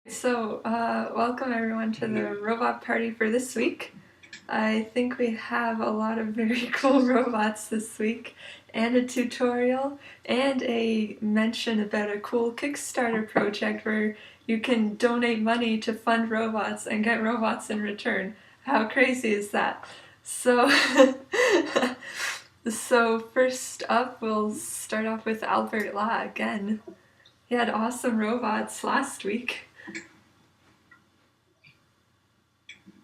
Welcome everyone to the robot party for this week. I think we have a lot of very cool robots this week, and a tutorial, and a mention about a cool Kickstarter project where you can donate money to fund robots and get robots in return. How crazy is that? So, so first up, we'll start off with Albert La again. He had awesome robots last week.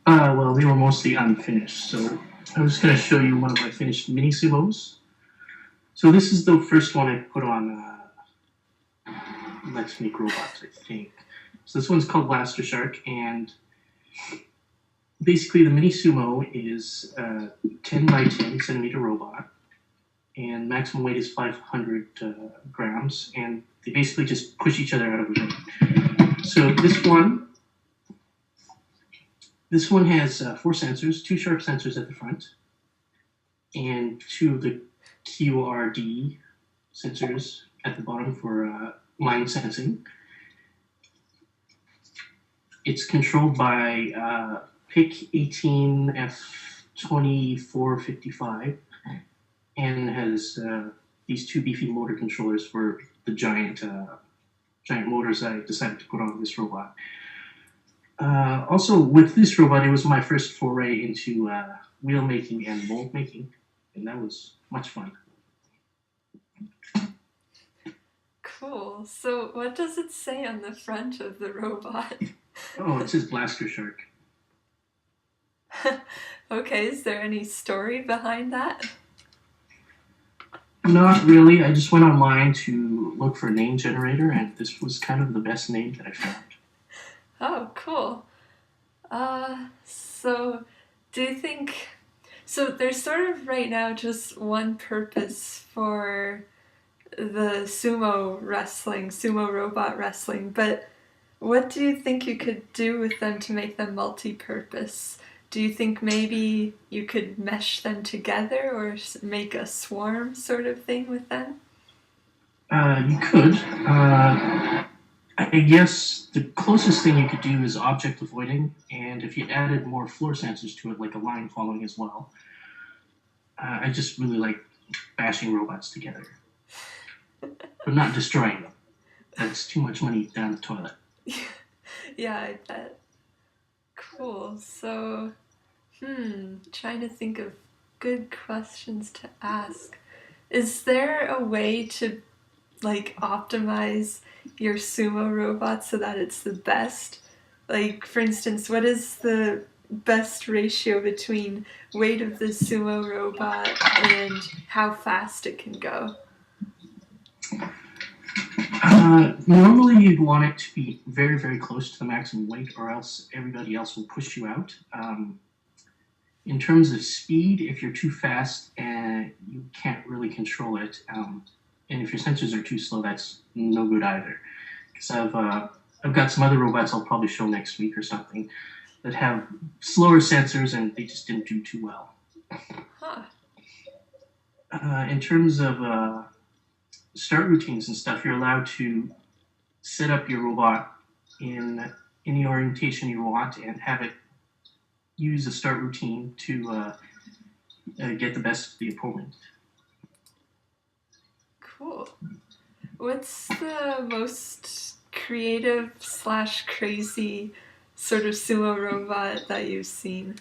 Well, they were mostly unfinished, so I was going to show you one of my finished mini Sumos. So this is the first one I put on Let's Make Robots, I think. So this one's called Blaster Shark, and basically the mini Sumo is a 10 by 10 centimeter robot, and maximum weight is 500 grams, and they basically just push each other out of the way. So this one has 4 sensors, 2 sharp sensors at the front, and 2 of the QRD sensors at the bottom for line sensing. It's controlled by PIC 18F2455 and has these 2 beefy motor controllers for the giant motors I decided to put on this robot. Also, with this robot, it was my first foray into wheel making and mold making, and that was much fun. Cool. So what does it say on the front of the robot? Oh, it says Blaster Shark. Okay, is there any story behind that? Not really. I just went online to look for a name generator, and this was kind of the best name that I found. Oh, cool. So do you think... So there's sort of right now just one purpose for the sumo robot wrestling, but what do you think you could do with them to make them multi-purpose? Do you think maybe you could mesh them together or make a swarm sort of thing with them? You could. I guess the closest thing you could do is object avoiding, and if you added more floor sensors to it, like a line following as well. I just really like bashing robots together, but not destroying them. That's too much money down the toilet. Yeah, I bet. Cool. So, trying to think of good questions to ask. Is there a way to optimize your sumo robot so that it's the best? Like, for instance, what is the best ratio between weight of the sumo robot and how fast it can go? Normally you'd want it to be very, very close to the maximum weight, or else everybody else will push you out. In terms of speed, if you're too fast and you can't really control it, and if your sensors are too slow, that's no good either. Because I've got some other robots I'll probably show next week or something that have slower sensors and they just didn't do too well. Huh. In terms of start routines and stuff, you're allowed to set up your robot in any orientation you want and have it use a start routine to get the best of the opponent. Cool. What's the most creative / crazy sort of sumo robot that you've seen?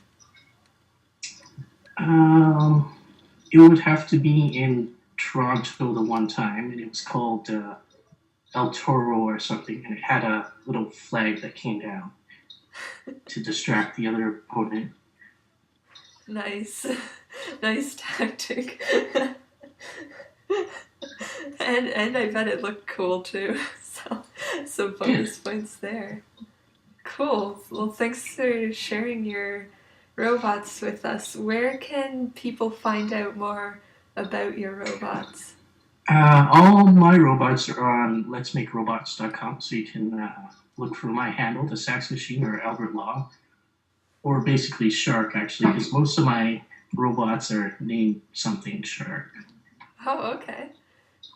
It would have to be in Toronto the one time, and it was called El Toro or something, and it had a little flag that came down to distract the other opponent. Nice. Nice tactic. And I bet it looked cool too. So bonus points there. Cool. Well, thanks for sharing your robots with us. Where can people find out more about your robots? All my robots are on letsmakerobots.com, so you can look for my handle, the Sax Machine or Albert Law, or basically Shark, actually, because most of my robots are named something Shark. Oh, okay.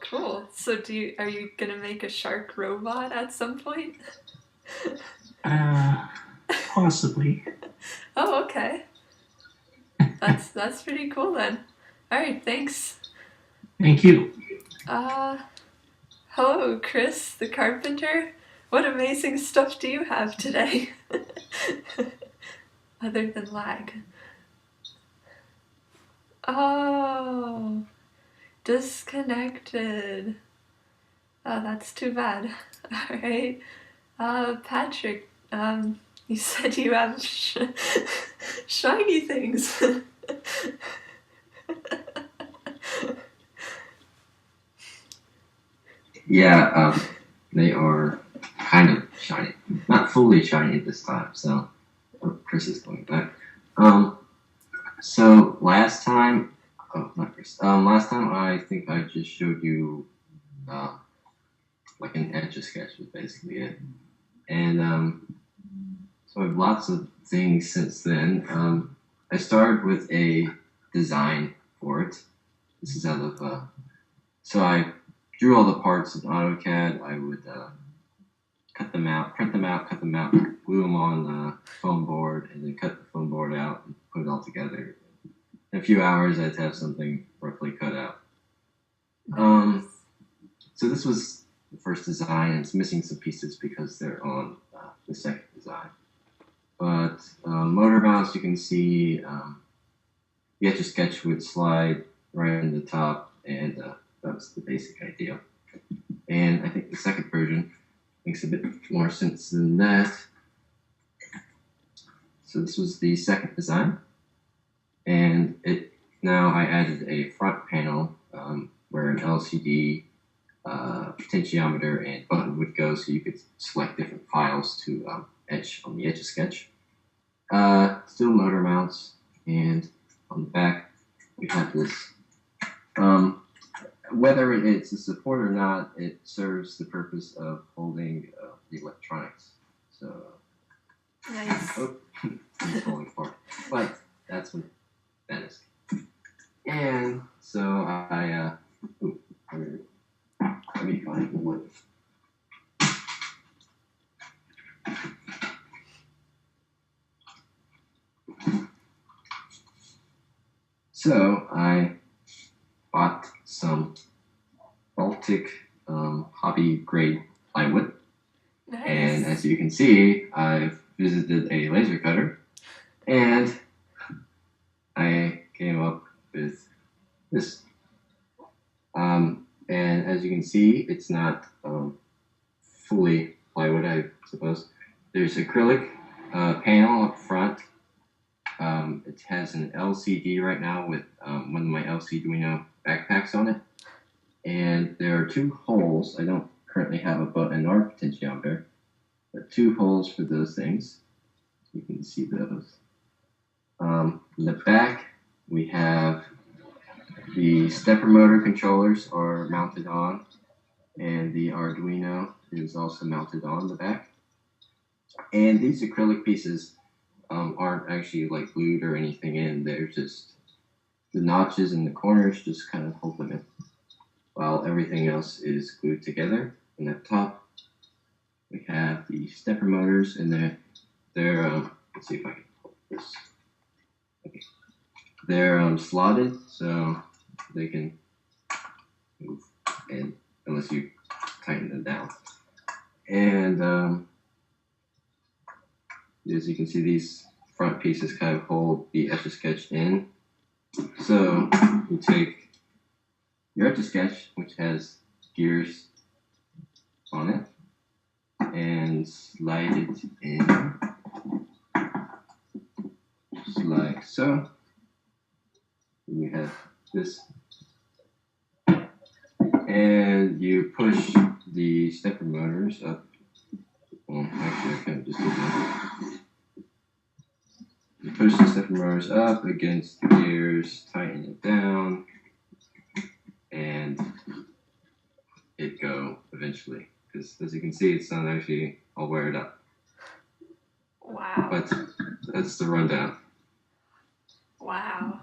Cool. So are you gonna make a shark robot at some point? Uh, Possibly. Oh, okay. That's pretty cool then. All right, thanks. Thank you. Uh, Hello, Chris, the carpenter. What amazing stuff do you have today? Other than lag. Oh, disconnected. Oh, that's too bad. All right. Patrick, you said you have shiny things. Yeah, they are kind of shiny, not fully shiny this time. So, oh, Chris is going back. Um, so last time, oh, not Chris. Last time I think I just showed you, uh, like an Etch-a-sketch was basically it, and so I have lots of things since then. I started with a design for it. This is out of so I drew all the parts in AutoCAD. I would cut them out, print them out, cut them out, glue them on the foam board, and then cut the foam board out and put it all together. In a few hours, I'd have something roughly cut out. Nice. So this was the first design, and it's missing some pieces because they're on the second design. But motor mouse, you can see the Etch-a-sketch would slide right in the top, and that's the basic idea. And I think the second version makes a bit more sense than that. So this was the second design, and it now I added a front panel where an LCD potentiometer and button would go, so you could select different files to etch on the Etch-a-sketch. Still motor mounts, and on the back we have this. Whether it's a support or not, it serves the purpose of holding the electronics. So, Nice. oh, it's falling apart. But that's what that is. And so let me find the wood. So I bought some Baltic hobby grade plywood. Nice. And as you can see, I've visited a laser cutter, and I came up with this. And as you can see, it's not fully plywood, I suppose. There's acrylic panel up front. It has an LCD right now with one of my LCD backpacks on it. And there are two holes. I don't currently have a button or potentiometer, but two holes for those things. You can see those. In the back, we have the stepper motor controllers are mounted on, and the Arduino is also mounted on the back. And these acrylic pieces aren't actually like glued or anything in. They're just the notches in the corners just kind of hold them in, while everything else is glued together. And at the top, we have the stepper motors, and they're let's see if I can hold this. Okay. They're slotted, so they can move, and unless you tighten them down. And as you can see, these front pieces kind of hold the Etch-a-sketch in. So you take your Etch-a-sketch, which has gears on it, and slide it in just like so. And you have this, and you push the stepper motors up. Well, actually, I kind of just did that. You push the stepper motors up against the gears, tighten it down, and it go eventually. Because as you can see, it's not actually all wired up. Wow. But that's the rundown. Wow.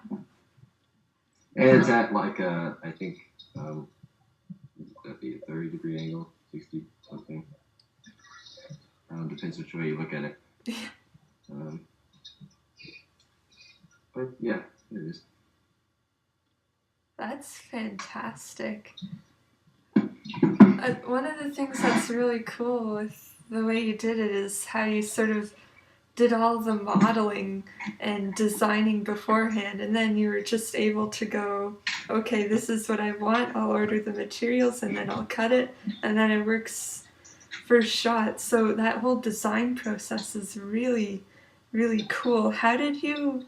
And it's at like I think that'd be a 30-degree angle, 60 something. depends which way you look at it. Um, but yeah, it is. That's fantastic. One of the things that's really cool with the way you did it is how you sort of did all the modeling and designing beforehand, and then you were just able to go, okay, this is what I want, I'll order the materials and then I'll cut it, and then it works first shot. So that whole design process is really, really cool. How did you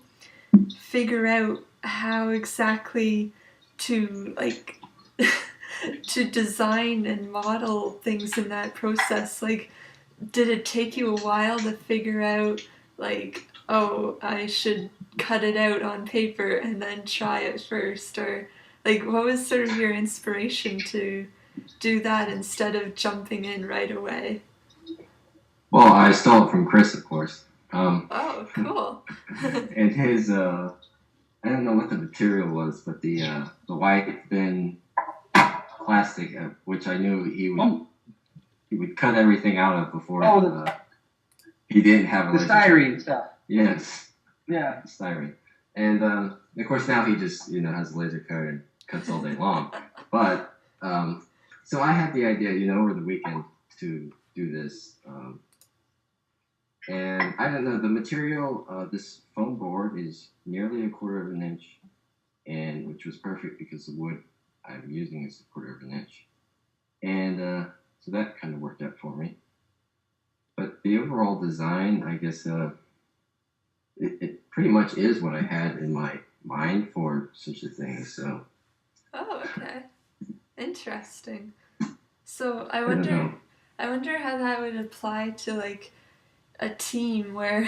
figure out how exactly to like to design and model things in that process? Like, did it take you a while to figure out, like, oh, I should cut it out on paper and then try it first? Or, like, what was sort of your inspiration to do that instead of jumping in right away? Well, I stole it from Chris, of course. Oh, cool. And his, I don't know what the material was, but the white thin plastic, which I knew he would cut everything out of before he didn't have a the styrene stuff. Yes. Yeah. Styrene. And of course now he just has a laser cutter and cuts all day long. But so I had the idea over the weekend to do this. And I don't know, the material, this foam board is nearly 1/4 of an inch, and which was perfect because the wood I'm using is 1/4 of an inch. And so that kind of worked out for me. But the overall design, I guess, it pretty much is what I had in my mind for such a thing. So. Oh, okay. Interesting. So I don't know. I wonder how that would apply to like a team where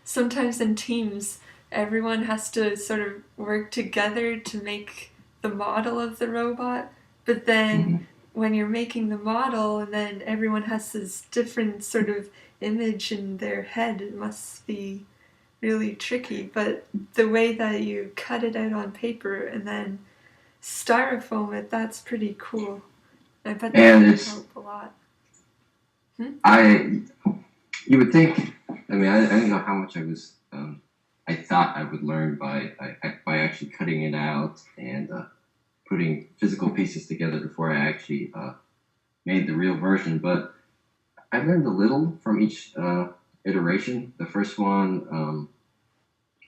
sometimes in teams everyone has to sort of work together to make the model of the robot, but then when you're making the model and then everyone has this different sort of image in their head, it must be really tricky. But the way that you cut it out on paper and then styrofoam it, that's pretty cool. I bet that would help a lot. You would think. I mean, I don't know how much I thought I would learn by actually cutting it out and putting physical pieces together before I actually made the real version. But I learned a little from each iteration. The first one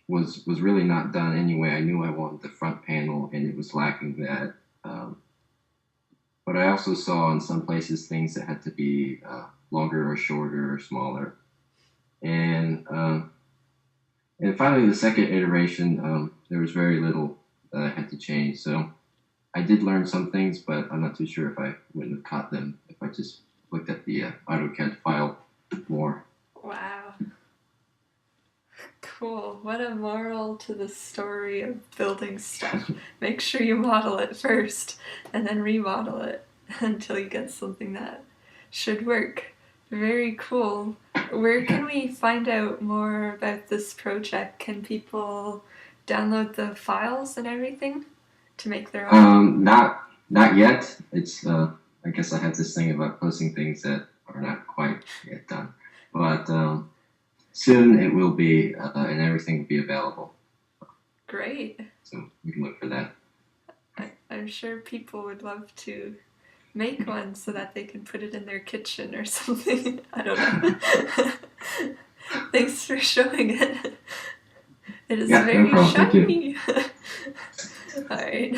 was really not done anyway. I knew I wanted the front panel, and it was lacking that. But I also saw in some places things that had to be longer or shorter or smaller. And finally, the second iteration, there was very little that I had to change. So I did learn some things, but I'm not too sure if I wouldn't have caught them if I just looked at the AutoCAD file more. Wow. Cool. What a moral to the story of building stuff. Make sure you model it first and then remodel it until you get something that should work. Very cool. Where can we find out more about this project? Can people download the files and everything to make their own? Not yet. It's I guess I have this thing about posting things that are not quite yet done, but soon it will be, and everything will be available. Great. So you can look for that. I'm sure people would love to make one so that they can put it in their kitchen or something. I don't know. Thanks for showing it. It is very no problem. shiny. All right.